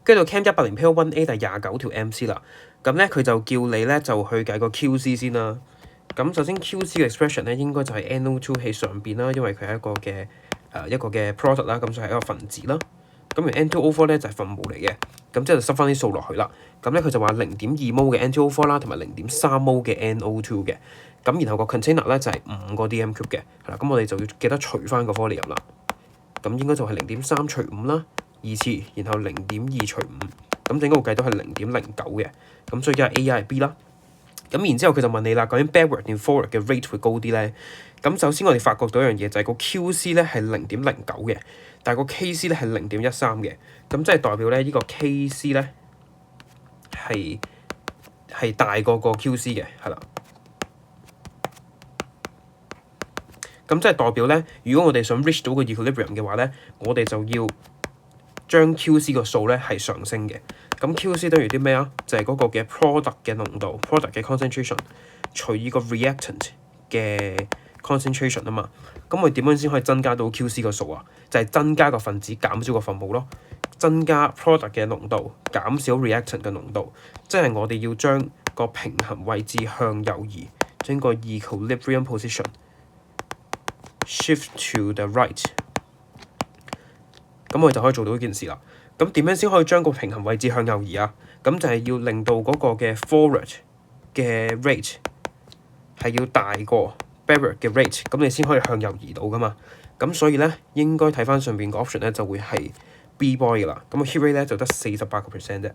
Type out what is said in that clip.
跟住到 Chem 180 Pair 1A 第29條 MC 啦。咁咧佢就叫你咧就去計個 QC 先啦。咁首先 QC 嘅 expression 咧應該就係 NO2 喺上邊啦，因為佢係一個嘅 product 啦，咁就係一個分子啦。咁而 N2O4 咧就係分母嚟嘅，咁之後就塞翻啲數落去啦。咁咧佢就話0.2 mol 嘅 N2O4 啦，同埋0.3 mol 嘅 NO2 嘅。咁然後個 container 咧就係5個 dm cube 嘅，係啦。咁我哋就要記得除翻個 volume 啦。咁應該就係0.3除5啦，二次，然後0.2除5，咁整個計都係0.09嘅。咁所以一係 A 一係 B 啦。咁然之後佢就問你啦，究竟 backward 定 forward 嘅 rate 會高啲咧？咁首先我哋發覺到一樣嘢就係個 QC 咧係0.09嘅，但係個 KC 咧係0.13嘅。咁即係代表咧呢個 KC 咧係大過個 QC 嘅，係啦。咁即係代表咧，如果我哋想 reach 到個 equilibrium 嘅話咧，我哋就要將 QC 個數咧係上升嘅。咁 QC 等於啲咩啊？就係嗰個嘅 product 嘅濃度 ，product 嘅 concentration 除以個 reactant 嘅 concentration 啊嘛。咁我哋點樣先可以增加到 QC 個數啊？就係增加個分子，減少個分母咯。增加 product 嘅濃度，減少 reactant 嘅濃度，即係我哋要將個平衡位置向右移，將個 equilibrium position shift to the right。咁我哋就可以做到呢件事啦。咁點樣先可以將個平衡位置向右移啊？咁就係要令到嗰個嘅 forward 嘅 rate 係要大過 backward 嘅 rate， 咁你先可以向右移到噶嘛。咁所以咧應該睇翻上邊個 option 咧就會係 B boy 噶啦。咁個 hit rate 咧就得48% 啫。